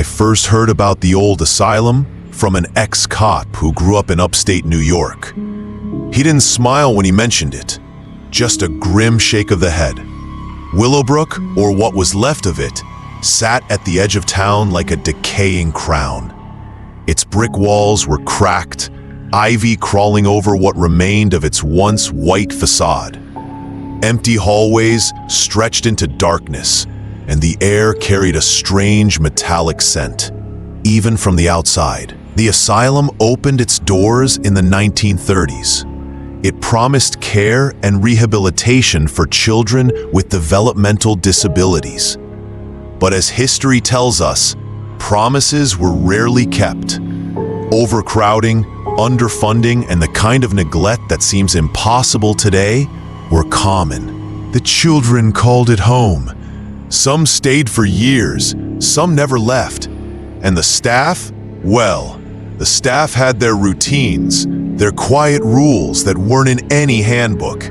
I first heard about the old asylum from an ex-cop who grew up in upstate New York. He didn't smile when he mentioned it, just a grim shake of the head. Willowbrook, or what was left of it, sat at the edge of town like a decaying crown. Its brick walls were cracked, ivy crawling over what remained of its once white facade. Empty hallways stretched into darkness, and the air carried a strange metallic scent. Even from the outside, the asylum opened its doors in the 1930s. It promised care and rehabilitation for children with developmental disabilities. But as history tells us, promises were rarely kept. Overcrowding, underfunding, and the kind of neglect that seems impossible today were common. The children called it home. Some stayed for years, some never left. And the staff? Well, the staff had their routines, their quiet rules that weren't in any handbook.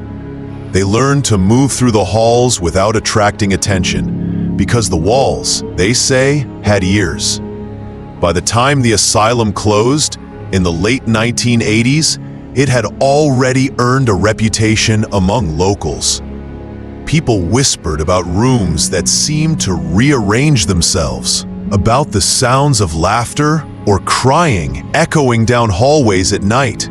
They learned to move through the halls without attracting attention, because the walls, they say, had ears. By the time the asylum closed, in the late 1980s, it had already earned a reputation among locals. People whispered about rooms that seemed to rearrange themselves, about the sounds of laughter or crying echoing down hallways at night.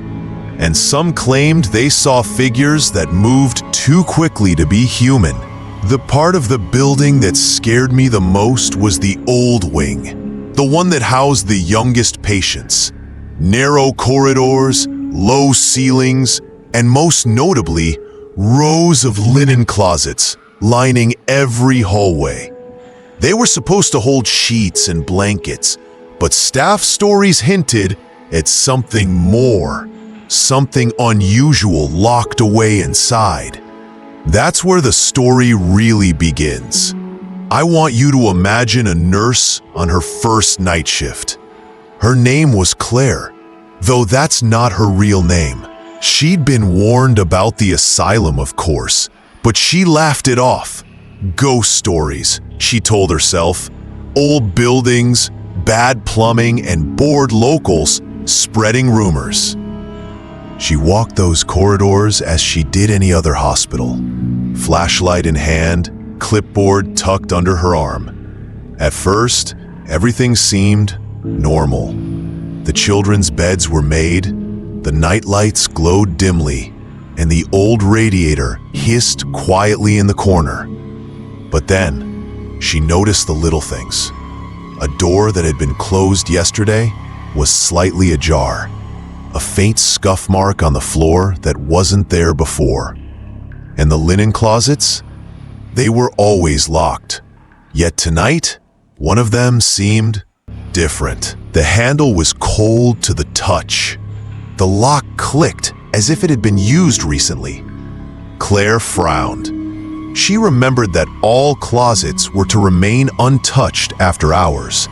And some claimed they saw figures that moved too quickly to be human. The part of the building that scared me the most was the old wing, the one that housed the youngest patients. Narrow corridors, low ceilings, and most notably, rows of linen closets lining every hallway. They were supposed to hold sheets and blankets, but staff stories hinted at something more, something unusual locked away inside. That's where the story really begins. I want you to imagine a nurse on her first night shift. Her name was Claire, though that's not her real name. She'd been warned about the asylum, of course, but she laughed it off. Ghost stories, she told herself. Old buildings, bad plumbing, and bored locals spreading rumors. She walked those corridors as she did any other hospital, flashlight in hand, clipboard tucked under her arm. At first, everything seemed normal. The children's beds were made, the night lights glowed dimly, and the old radiator hissed quietly in the corner. But then, she noticed the little things. A door that had been closed yesterday was slightly ajar, a faint scuff mark on the floor that wasn't there before. And the linen closets? They were always locked. Yet tonight, one of them seemed different. The handle was cold to the touch. The lock clicked as if it had been used recently. Claire frowned. She remembered that all closets were to remain untouched after hours.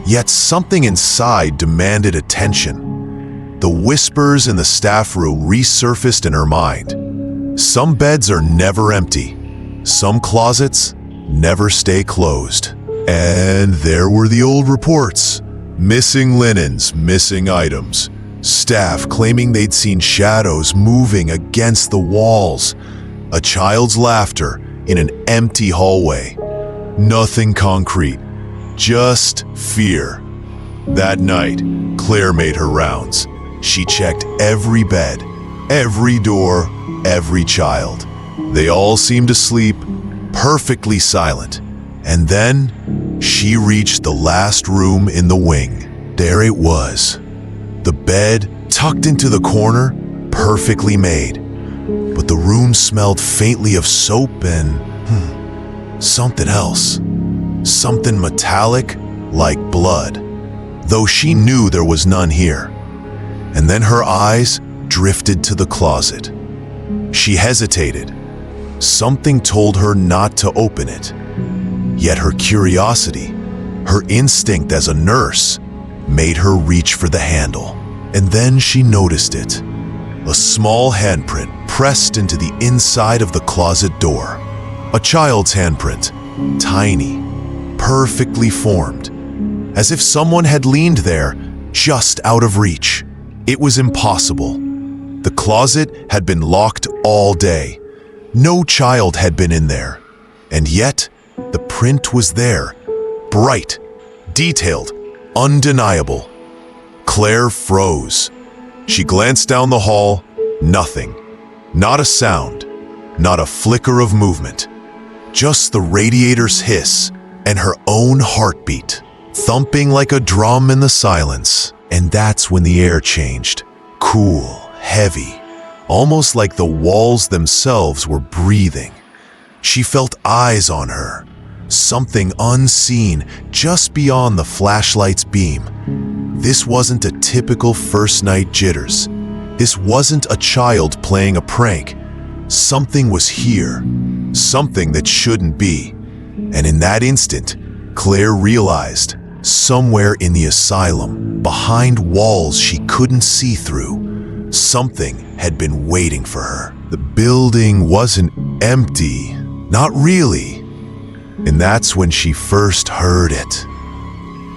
Yet something inside demanded attention. The whispers in the staff room resurfaced in her mind. Some beds are never empty. Some closets never stay closed. And there were the old reports. Missing linens, missing items. Staff claiming they'd seen shadows moving against the walls. A child's laughter in an empty hallway. Nothing concrete, just fear. That night, Claire made her rounds. She checked every bed, every door, every child. They all seemed asleep, perfectly silent. And then, she reached the last room in the wing. There it was. The bed, tucked into the corner, perfectly made. But the room smelled faintly of soap and something else. Something metallic, like blood, though she knew there was none here. And then her eyes drifted to the closet. She hesitated. Something told her not to open it. Yet her curiosity, her instinct as a nurse, made her reach for the handle. And then she noticed it. A small handprint pressed into the inside of the closet door. A child's handprint, tiny, perfectly formed. as if someone had leaned there, just out of reach. It was impossible. The closet had been locked all day. No child had been in there. And yet, the print was there, bright, detailed, undeniable. Claire froze. She glanced down the hall, nothing. Not a sound, not a flicker of movement. Just the radiator's hiss and her own heartbeat, thumping like a drum in the silence. And that's when the air changed. Cool, heavy, almost like the walls themselves were breathing. She felt eyes on her, something unseen just beyond the flashlight's beam. This wasn't a typical first night jitters. This wasn't a child playing a prank. Something was here, something that shouldn't be. And in that instant, Claire realized, somewhere in the asylum, behind walls she couldn't see through, something had been waiting for her. The building wasn't empty, not really. And that's when she first heard it.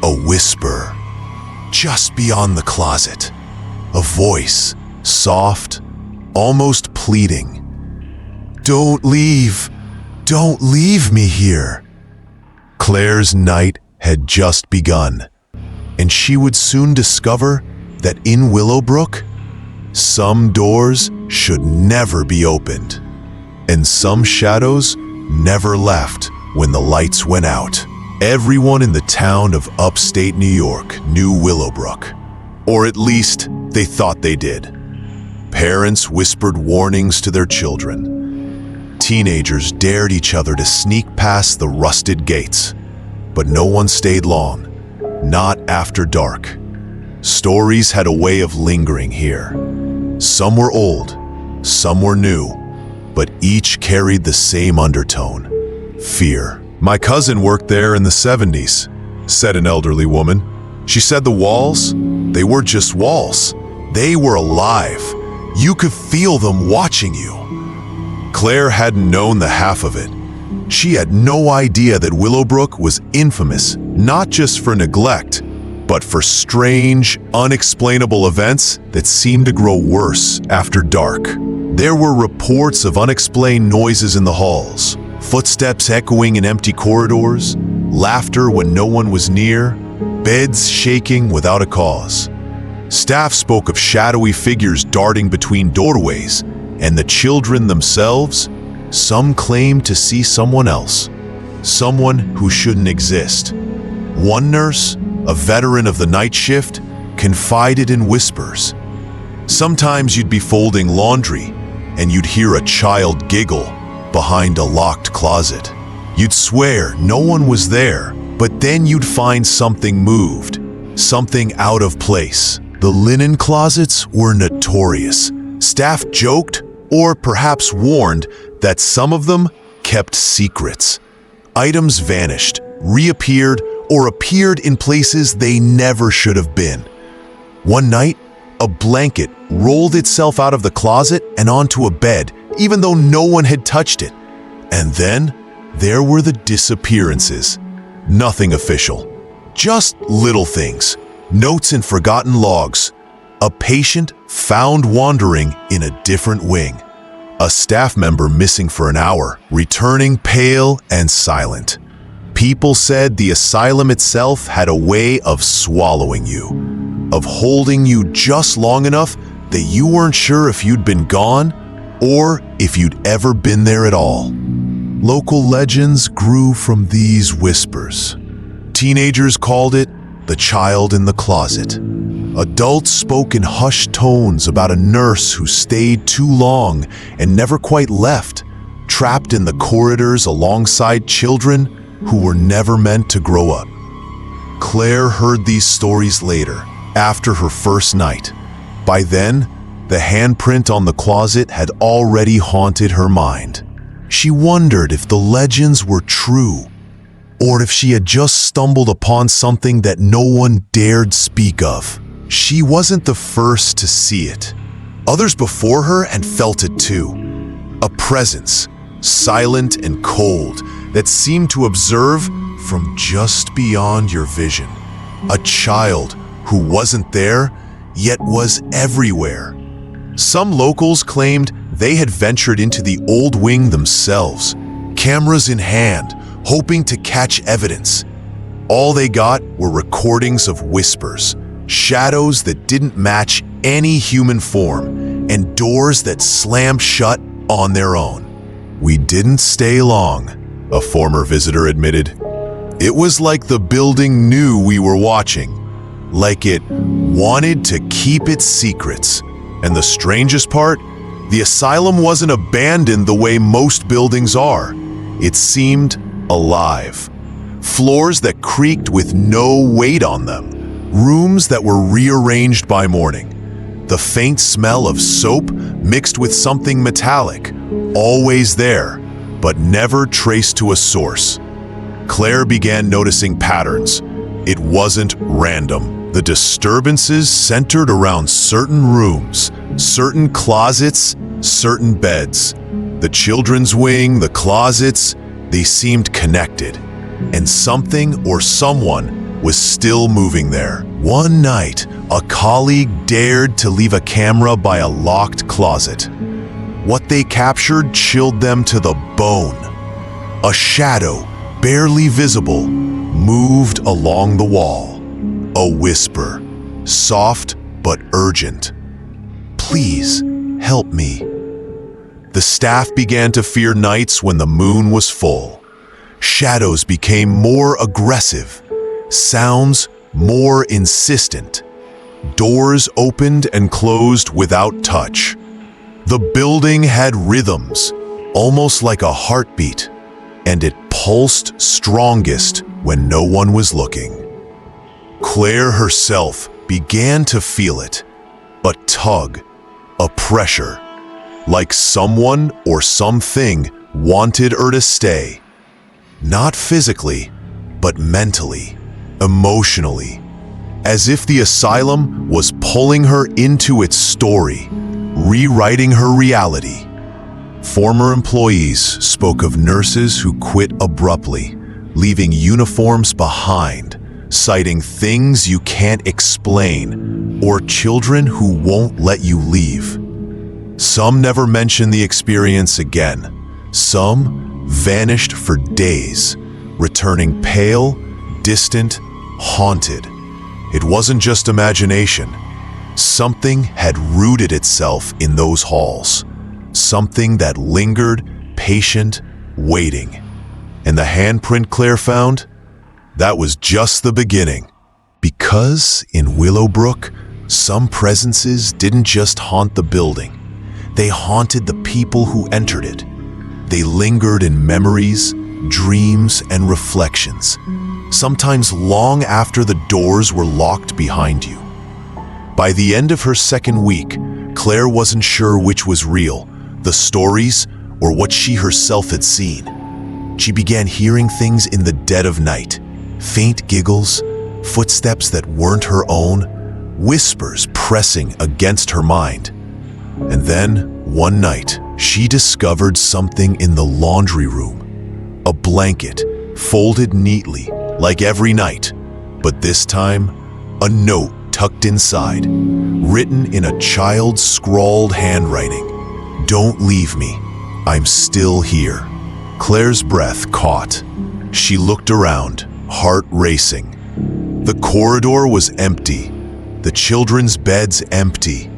A whisper, just beyond the closet. A voice, soft, almost pleading. "Don't leave. Don't leave me here." Claire's night had just begun, and she would soon discover that in Willowbrook, some doors should never be opened, and some shadows never left when the lights went out. Everyone in the town of upstate New York knew Willowbrook, or at least they thought they did. Parents whispered warnings to their children. Teenagers dared each other to sneak past the rusted gates, but no one stayed long, not after dark. Stories had a way of lingering here. Some were old, some were new, but each carried the same undertone: fear. "My cousin worked there in the 70s, said an elderly woman. She said the walls, they were just walls. They were alive. You could feel them watching you." Claire hadn't known the half of it. She had no idea that Willowbrook was infamous, not just for neglect, but for strange, unexplainable events that seemed to grow worse after dark. There were reports of unexplained noises in the halls, footsteps echoing in empty corridors, laughter when no one was near, beds shaking without a cause. Staff spoke of shadowy figures darting between doorways, and the children themselves, some claimed to see someone else, someone who shouldn't exist. One nurse, a veteran of the night shift, confided in whispers. Sometimes you'd be folding laundry, and you'd hear a child giggle behind a locked closet. You'd swear no one was there, but then you'd find something moved, something out of place. The linen closets were notorious. Staff joked, or perhaps warned, that some of them kept secrets. Items vanished, reappeared, or appeared in places they never should have been. One night, a blanket rolled itself out of the closet and onto a bed, even though no one had touched it. And then, there were the disappearances. Nothing official. Just little things. Notes in forgotten logs. A patient found wandering in a different wing. A staff member missing for an hour, returning pale and silent. People said the asylum itself had a way of swallowing you, of holding you just long enough that you weren't sure if you'd been gone or if you'd ever been there at all. Local legends grew from these whispers. Teenagers called it the child in the closet. Adults spoke in hushed tones about a nurse who stayed too long and never quite left, trapped in the corridors alongside children who were never meant to grow up. Claire heard these stories later, after her first night. By then, the handprint on the closet had already haunted her mind. She wondered if the legends were true, or if she had just stumbled upon something that no one dared speak of. She wasn't the first to see it. Others before her had felt it too. A presence, silent and cold, that seemed to observe from just beyond your vision. A child who wasn't there, yet was everywhere. Some locals claimed they had ventured into the old wing themselves, cameras in hand, hoping to catch evidence. All they got were recordings of whispers, shadows that didn't match any human form, and doors that slammed shut on their own. "We didn't stay long," a former visitor admitted. "It was like the building knew we were watching, like it wanted to keep its secrets. And the strangest part, the asylum wasn't abandoned the way most buildings are. It seemed alive. Floors that creaked with no weight on them, rooms that were rearranged by morning. The faint smell of soap mixed with something metallic, always there, but never traced to a source." Claire began noticing patterns. It wasn't random. The disturbances centered around certain rooms, certain closets, certain beds. The children's wing, the closets, they seemed connected. And something or someone was still moving there. One night, a colleague dared to leave a camera by a locked closet. What they captured chilled them to the bone. A shadow, barely visible, moved along the wall. A whisper, soft but urgent. "Please, help me." The staff began to fear nights when the moon was full. Shadows became more aggressive, sounds more insistent. Doors opened and closed without touch. The building had rhythms, almost like a heartbeat, and it pulsed strongest when no one was looking. Claire herself began to feel it, a tug, a pressure, like someone or something wanted her to stay. Not physically, but mentally, emotionally, as if the asylum was pulling her into its story, rewriting her reality. Former employees spoke of nurses who quit abruptly, leaving uniforms behind, citing things you can't explain, or children who won't let you leave. Some never mentioned the experience again. Some vanished for days, returning pale, distant, haunted. It wasn't just imagination. Something had rooted itself in those halls. Something that lingered, patient, waiting. And the handprint Claire found? That was just the beginning. Because in Willowbrook, some presences didn't just haunt the building. They haunted the people who entered it. They lingered in memories, dreams, and reflections, sometimes long after the doors were locked behind you. By the end of her second week, Claire wasn't sure which was real, the stories or what she herself had seen. She began hearing things in the dead of night, faint giggles, footsteps that weren't her own, whispers pressing against her mind. And then, one night, she discovered something in the laundry room. A blanket, folded neatly, like every night. But this time, a note tucked inside, written in a child's scrawled handwriting. "Don't leave me. I'm still here." Claire's breath caught. She looked around, heart racing. The corridor was empty, the children's beds empty,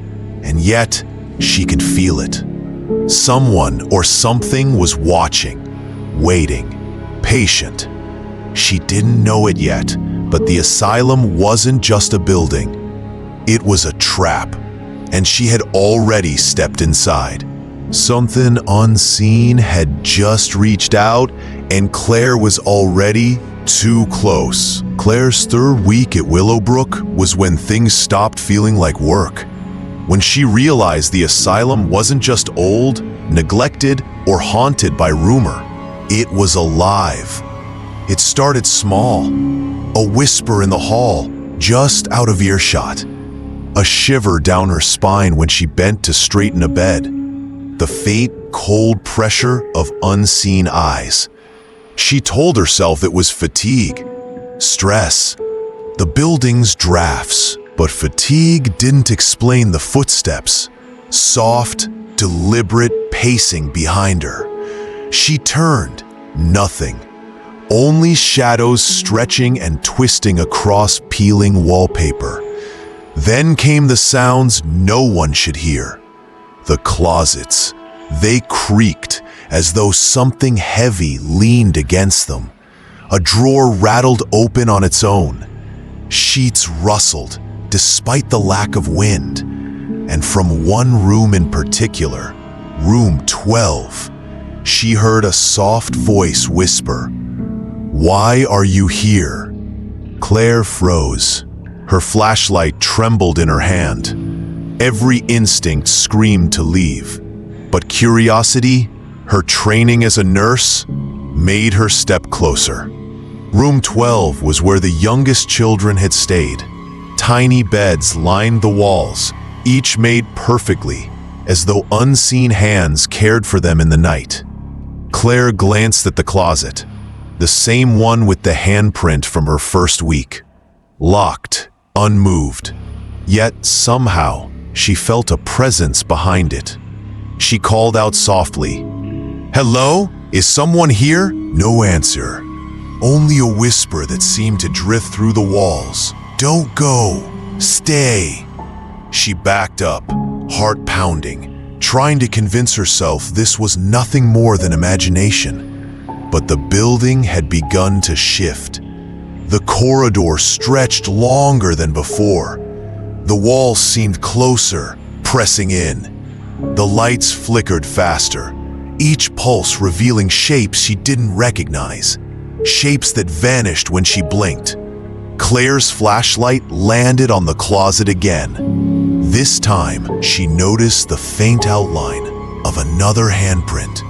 and yet she could feel it. Someone or something was watching, waiting, patient. She didn't know it yet, but the asylum wasn't just a building. It was a trap, and she had already stepped inside. Something unseen had just reached out, and Claire was already too close. Claire's third week at Willowbrook was when things stopped feeling like work. When she realized the asylum wasn't just old, neglected, or haunted by rumor. It was alive. It started small, a whisper in the hall, just out of earshot. A shiver down her spine when she bent to straighten a bed. The faint, cold pressure of unseen eyes. She told herself it was fatigue, stress, the building's drafts. But fatigue didn't explain the footsteps. Soft, deliberate pacing behind her. She turned. Nothing. Only shadows stretching and twisting across peeling wallpaper. Then came the sounds no one should hear. The closets. They creaked as though something heavy leaned against them. A drawer rattled open on its own. Sheets rustled, despite the lack of wind. And from one room in particular, room 12, she heard a soft voice whisper, "Why are you here?" Claire froze. Her flashlight trembled in her hand. Every instinct screamed to leave. But curiosity, her training as a nurse, made her step closer. Room 12 was where the youngest children had stayed. Tiny beds lined the walls, each made perfectly, as though unseen hands cared for them in the night. Claire glanced at the closet, the same one with the handprint from her first week. Locked, unmoved. Yet somehow, she felt a presence behind it. She called out softly, "Hello? Is someone here?" No answer. Only a whisper that seemed to drift through the walls. "Don't go. Stay." She backed up, heart pounding, trying to convince herself this was nothing more than imagination. But the building had begun to shift. The corridor stretched longer than before. The walls seemed closer, pressing in. The lights flickered faster, each pulse revealing shapes she didn't recognize, shapes that vanished when she blinked. Claire's flashlight landed on the closet again. This time, she noticed the faint outline of another handprint,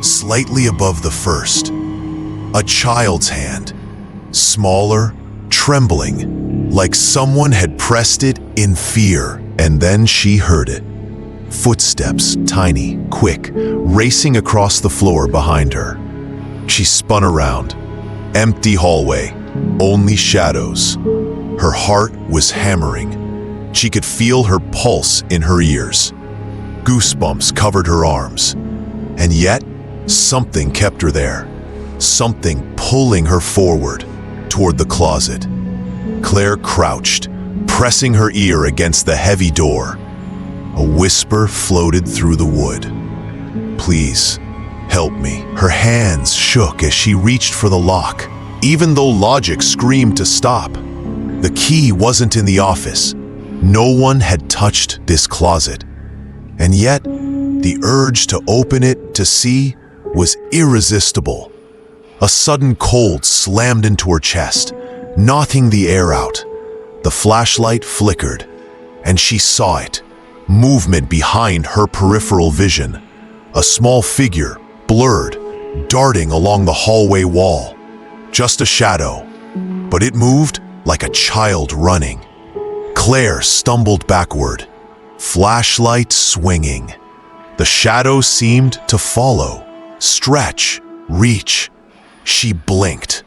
slightly above the first. A child's hand, smaller, trembling, like someone had pressed it in fear. And then she heard it. Footsteps, tiny, quick, racing across the floor behind her. She spun around. Empty hallway, only shadows. Her heart was hammering. She could feel her pulse in her ears. Goosebumps covered her arms. And yet, something kept her there. Something pulling her forward, toward the closet. Claire crouched, pressing her ear against the heavy door. A whisper floated through the wood. "Please, help me." Her hands shook as she reached for the lock, even though logic screamed to stop. The key wasn't in the office. No one had touched this closet. And yet, the urge to open it to see was irresistible. A sudden cold slammed into her chest, knocking the air out. The flashlight flickered, and she saw it. Movement behind her peripheral vision. A small figure, blurred, darting along the hallway wall. Just a shadow, but it moved like a child running. Claire stumbled backward, flashlight swinging. The shadow seemed to follow, stretch, reach. She blinked.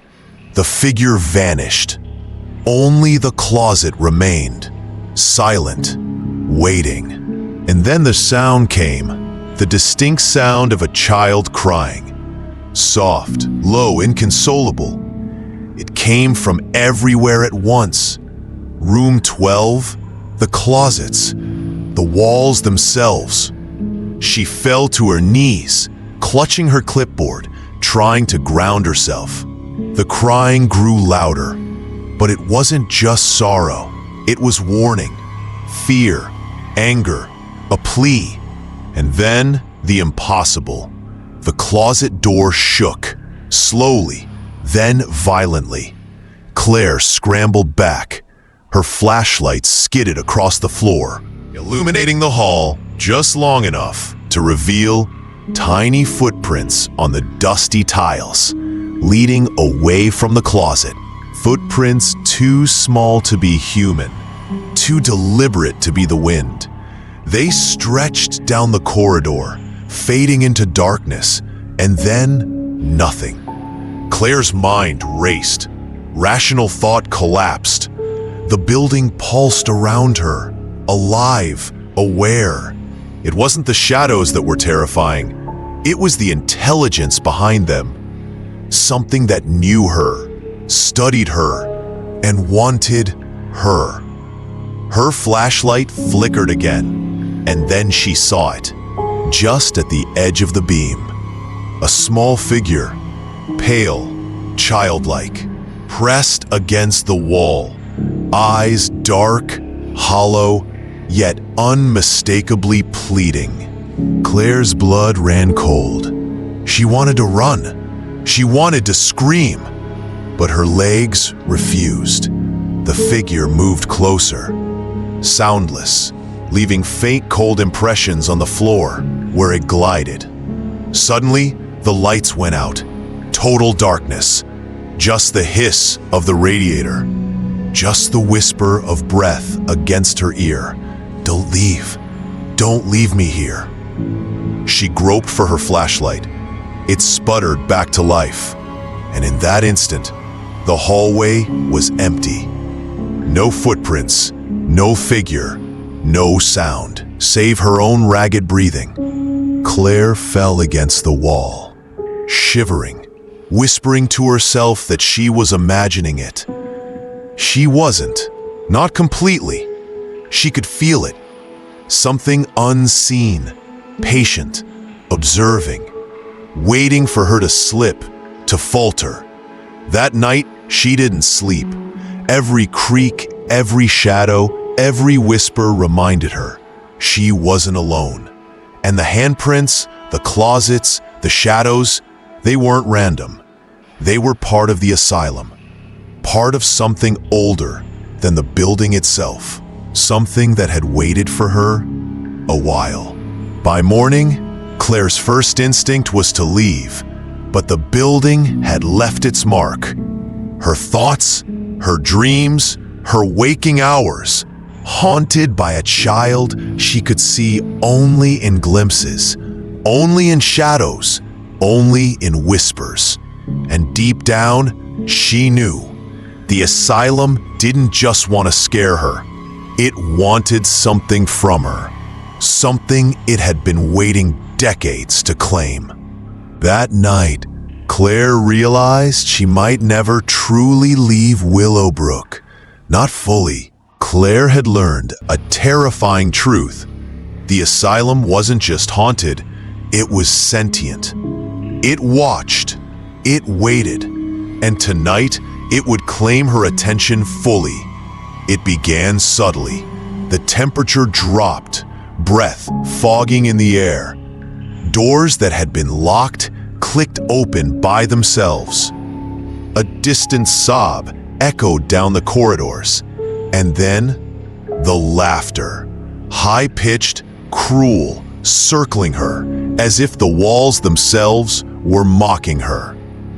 The figure vanished. Only the closet remained, silent, waiting. And then the sound came, the distinct sound of a child crying. Soft, low, inconsolable. It came from everywhere at once. Room 12, the closets, the walls themselves. She fell to her knees, clutching her clipboard, trying to ground herself. The crying grew louder, but it wasn't just sorrow. It was warning, fear, anger, a plea. And then the impossible. The closet door shook, slowly, then violently. Claire scrambled back. Her flashlight skidded across the floor, illuminating the hall just long enough to reveal tiny footprints on the dusty tiles, leading away from the closet. Footprints too small to be human, too deliberate to be the wind. They stretched down the corridor, fading into darkness, and then nothing. Claire's mind raced. Rational thought collapsed. The building pulsed around her, alive, aware. It wasn't the shadows that were terrifying. It was the intelligence behind them. Something that knew her, studied her, and wanted her. Her flashlight flickered again, and then she saw it, just at the edge of the beam. A small figure, pale, childlike, pressed against the wall, eyes dark, hollow, yet unmistakably pleading. Claire's blood ran cold. She wanted to run. She wanted to scream, but her legs refused. The figure moved closer, soundless, leaving faint cold impressions on the floor where it glided. Suddenly, the lights went out. Total darkness. Just the hiss of the radiator. Just the whisper of breath against her ear. Don't leave. Don't leave me here. She groped for her flashlight. It sputtered back to life. And in that instant, the hallway was empty. No footprints, no figure, no sound, save her own ragged breathing. Claire fell against the wall, shivering, whispering to herself that she was imagining it. She wasn't, not completely. She could feel it. Something unseen, patient, observing, waiting for her to slip, to falter. That night, she didn't sleep. Every creak, every shadow, every whisper reminded her she wasn't alone. And the handprints, the closets, the shadows, they weren't random. They were part of the asylum, part of something older than the building itself, something that had waited for her a while. By morning, Claire's first instinct was to leave, but the building had left its mark. Her thoughts, her dreams, her waking hours, haunted by a child she could see only in glimpses, only in shadows, only in whispers. And deep down, she knew the asylum didn't just want to scare her. It wanted something from her, something it had been waiting decades to claim. That night, Claire realized she might never truly leave Willowbrook. Not fully. Claire had learned a terrifying truth. The asylum wasn't just haunted, it was sentient. It watched, it waited, and tonight it would claim her attention fully. It began subtly. The temperature dropped, breath fogging in the air. Doors that had been locked clicked open by themselves. A distant sob echoed down the corridors. And then, the laughter. High-pitched, cruel, circling her, as if the walls themselves were mocking her.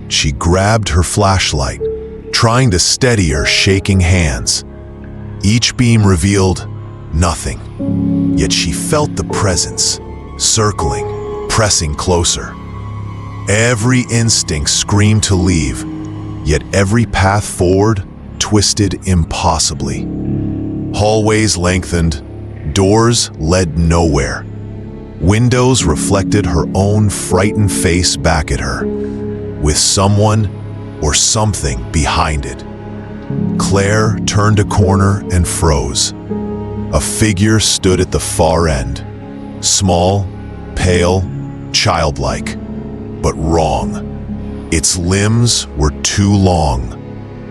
She grabbed her flashlight, trying to steady her shaking hands. Each beam revealed nothing, yet she felt the presence, circling, pressing closer. Every instinct screamed to leave, yet every path forward twisted impossibly. Hallways lengthened, doors led nowhere. Windows reflected her own frightened face back at her, with someone or something behind it. Claire turned a corner and froze. A figure stood at the far end, small, pale, childlike, but wrong. Its limbs were too long,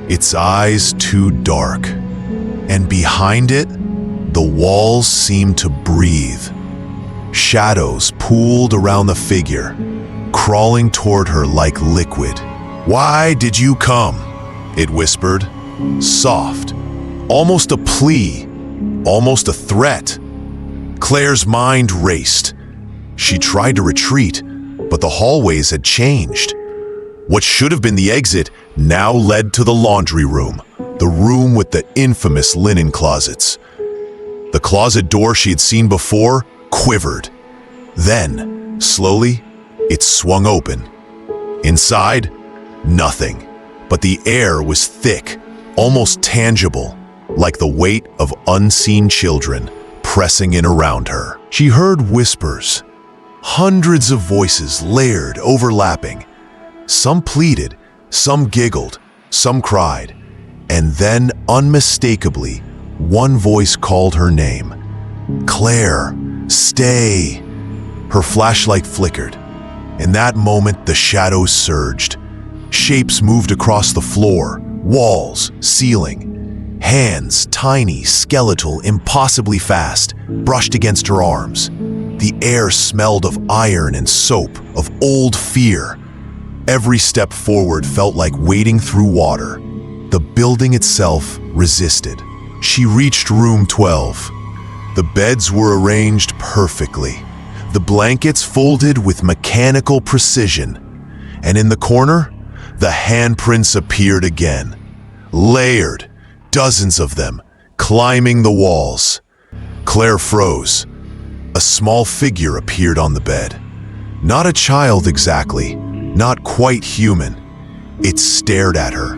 its eyes too dark, and behind it, the walls seemed to breathe. Shadows pooled around the figure, crawling toward her like liquid. "Why did you come?" it whispered, soft, almost a plea, almost a threat. Claire's mind raced. She tried to retreat, but the hallways had changed. What should have been the exit now led to the laundry room, the room with the infamous linen closets. The closet door she had seen before quivered. Then, slowly, it swung open. Inside, nothing, but the air was thick, almost tangible, like the weight of unseen children pressing in around her. She heard whispers, hundreds of voices layered, overlapping. Some pleaded, some giggled, some cried, and then, unmistakably, one voice called her name. Claire, stay! Her flashlight flickered. In that moment, the shadows surged. Shapes moved across the floor, walls, ceiling. Hands, tiny, skeletal, impossibly fast, brushed against her arms. The air smelled of iron and soap, of old fear. Every step forward felt like wading through water. The building itself resisted. She reached room 12. The beds were arranged perfectly, the blankets folded with mechanical precision, and in the corner, the handprints appeared again, layered, dozens of them, climbing the walls. Claire froze. A small figure appeared on the bed. Not a child exactly, not quite human. It stared at her,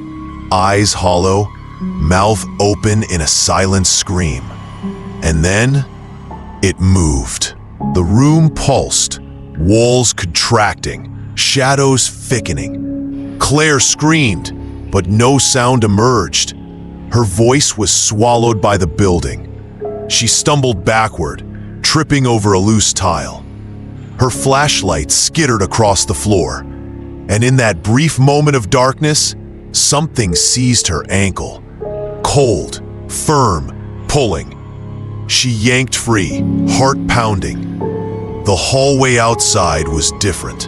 eyes hollow, mouth open in a silent scream. And then, it moved. The room pulsed, walls contracting, shadows thickening. Claire screamed, but no sound emerged. Her voice was swallowed by the building. She stumbled backward, tripping over a loose tile. Her flashlight skittered across the floor, and in that brief moment of darkness, something seized her ankle. Cold, firm, pulling. She yanked free, heart pounding. The hallway outside was different.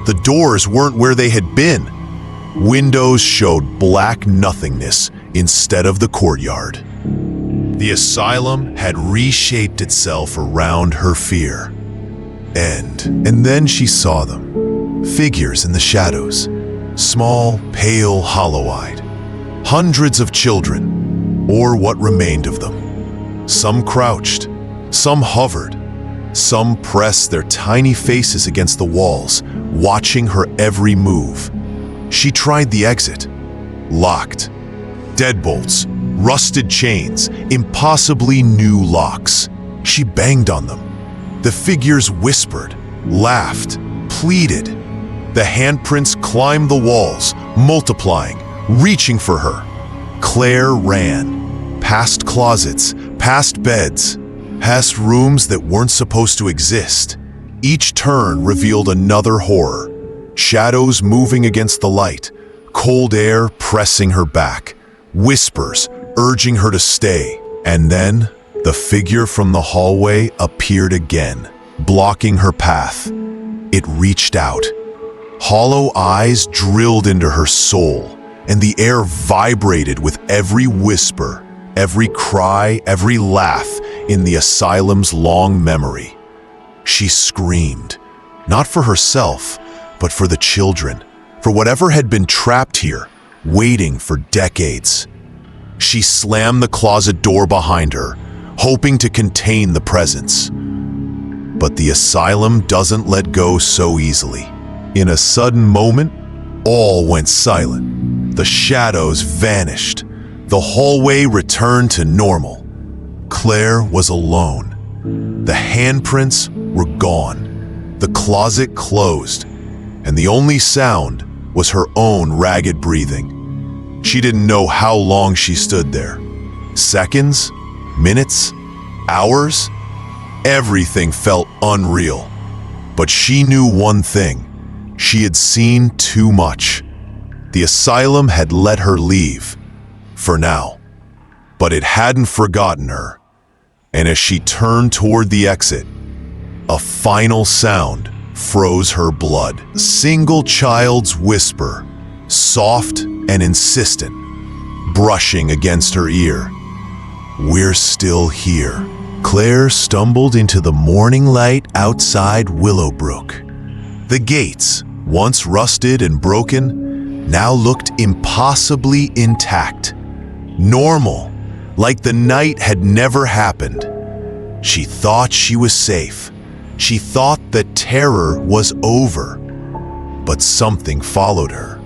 The doors weren't where they had been. Windows showed black nothingness instead of the courtyard. The asylum had reshaped itself around her fear. And then she saw them. Figures in the shadows. Small, pale, hollow-eyed. Hundreds of children, or what remained of them. Some crouched, some hovered, some pressed their tiny faces against the walls, watching her every move. She tried the exit. Locked. Deadbolts, rusted chains, impossibly new locks. She banged on them. The figures whispered, laughed, pleaded. The handprints climbed the walls, multiplying, reaching for her. Claire ran, past closets, past beds, past rooms that weren't supposed to exist. Each turn revealed another horror. Shadows moving against the light, cold air pressing her back, whispers urging her to stay. And then, the figure from the hallway appeared again, blocking her path. It reached out. Hollow eyes drilled into her soul, and the air vibrated with every whisper, every cry, every laugh in the asylum's long memory. She screamed, not for herself, but for the children, for whatever had been trapped here, waiting for decades. She slammed the closet door behind her, hoping to contain the presence. But the asylum doesn't let go so easily. In a sudden moment, all went silent. The shadows vanished. The hallway returned to normal. Claire was alone. The handprints were gone. The closet closed. And the only sound was her own ragged breathing. She didn't know how long she stood there. Seconds? Minutes? Hours? Everything felt unreal. But she knew one thing. She had seen too much. The asylum had let her leave. For now. But it hadn't forgotten her. And as she turned toward the exit, a final sound froze her blood. A single child's whisper, soft and insistent, brushing against her ear. "We're still here." Claire stumbled into the morning light outside Willowbrook. The gates, once rusted and broken, now looked impossibly intact. Normal, like the night had never happened. She thought she was safe. She thought that terror was over. But something followed her.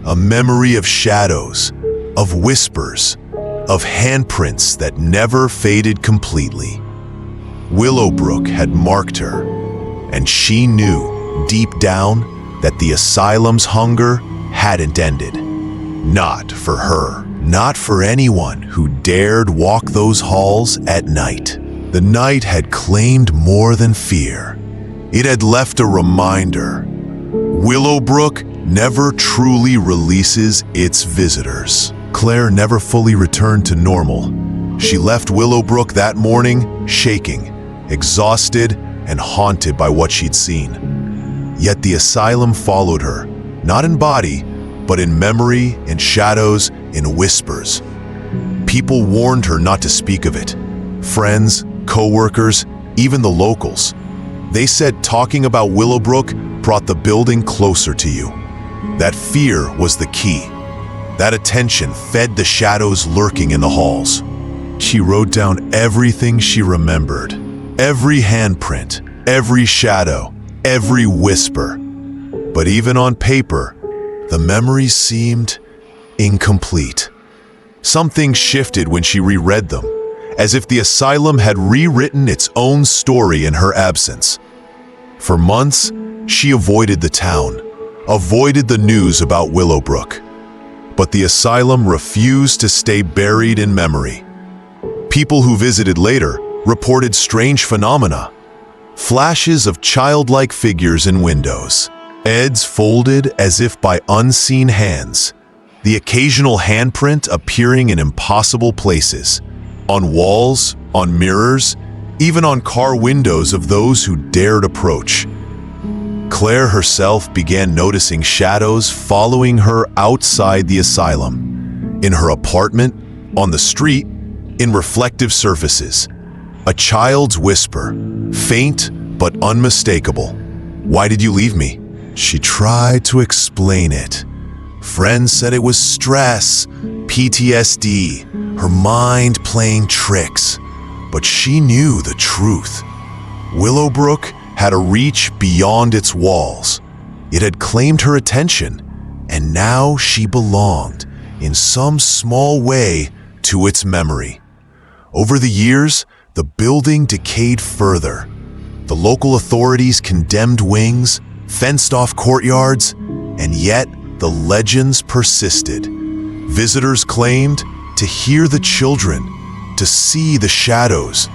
A memory of shadows, of whispers, of handprints that never faded completely. Willowbrook had marked her, and she knew deep down that the asylum's hunger hadn't ended. Not for her, not for anyone who dared walk those halls at night. The night had claimed more than fear. It had left a reminder. Willowbrook never truly releases its visitors. Claire never fully returned to normal. She left Willowbrook that morning shaking, exhausted, and haunted by what she'd seen. Yet the asylum followed her, not in body, but in memory, in shadows, in whispers. People warned her not to speak of it. Friends, co-workers, even the locals. They said talking about Willowbrook brought the building closer to you. That fear was the key. That attention fed the shadows lurking in the halls. She wrote down everything she remembered. Every handprint, every shadow, every whisper. But even on paper, the memories seemed incomplete. Something shifted when she reread them, as if the asylum had rewritten its own story in her absence. For months, she avoided the town, avoided the news about Willowbrook. But the asylum refused to stay buried in memory. People who visited later reported strange phenomena. Flashes of childlike figures in windows, heads folded as if by unseen hands, the occasional handprint appearing in impossible places, on walls, on mirrors, even on car windows of those who dared approach. Claire herself began noticing shadows following her outside the asylum, in her apartment, on the street, in reflective surfaces. A child's whisper, faint but unmistakable. "Why did you leave me?" She tried to explain it. Friends said it was stress, PTSD, her mind playing tricks. But she knew the truth. Willowbrook had a reach beyond its walls. It had claimed her attention, and now she belonged, in some small way, to its memory. Over the years, the building decayed further. The local authorities condemned wings, fenced off courtyards, and yet the legends persisted. Visitors claimed to hear the children, to see the shadows,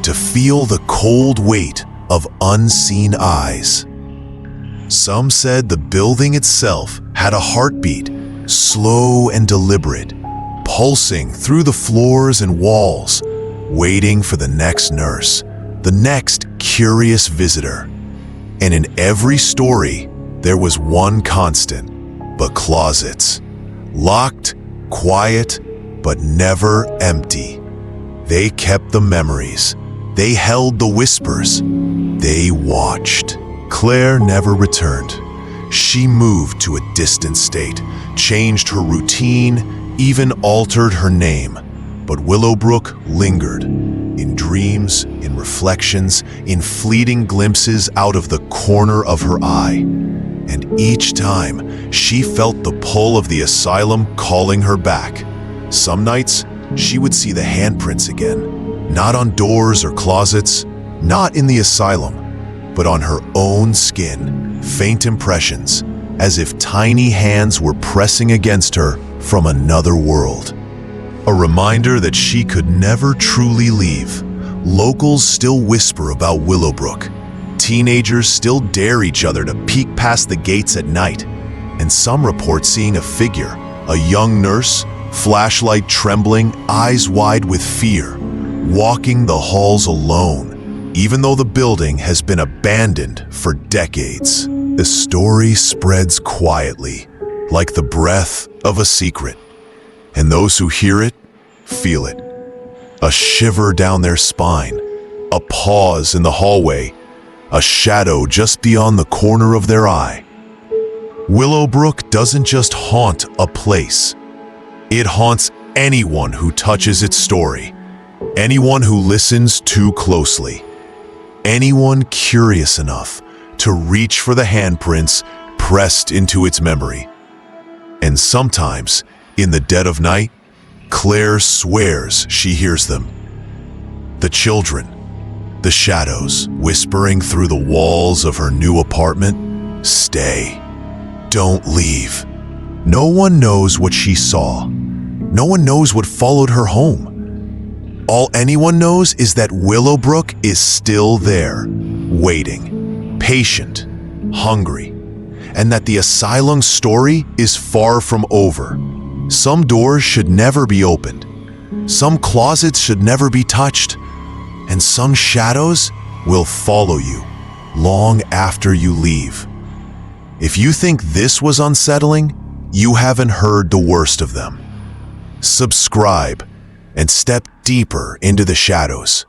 to feel the cold weight of unseen eyes. Some said the building itself had a heartbeat, slow and deliberate, pulsing through the floors and walls, waiting for the next nurse, the next curious visitor. And in every story, there was one constant: but closets. Locked, quiet, but never empty. They kept the memories. They held the whispers. They watched. Claire never returned. She moved to a distant state, changed her routine, even altered her name. But Willowbrook lingered, in dreams, in reflections, in fleeting glimpses out of the corner of her eye. And each time, she felt the pull of the asylum calling her back. Some nights, she would see the handprints again, not on doors or closets, not in the asylum, but on her own skin, faint impressions, as if tiny hands were pressing against her from another world. A reminder that she could never truly leave. Locals still whisper about Willowbrook. Teenagers still dare each other to peek past the gates at night. And some report seeing a figure, a young nurse, flashlight trembling, eyes wide with fear, walking the halls alone, even though the building has been abandoned for decades. The story spreads quietly, like the breath of a secret. And those who hear it, feel it. A shiver down their spine, a pause in the hallway, a shadow just beyond the corner of their eye. Willowbrook doesn't just haunt a place. It haunts anyone who touches its story, anyone who listens too closely, anyone curious enough to reach for the handprints pressed into its memory. And sometimes, in the dead of night, Claire swears she hears them. The children, the shadows whispering through the walls of her new apartment. Stay. Don't leave. No one knows what she saw. No one knows what followed her home. All anyone knows is that Willowbrook is still there, waiting, patient, hungry, and that the asylum story is far from over. Some doors should never be opened. Some closets should never be touched. And some shadows will follow you long after you leave. If you think this was unsettling, you haven't heard the worst of them. Subscribe and step deeper into the shadows.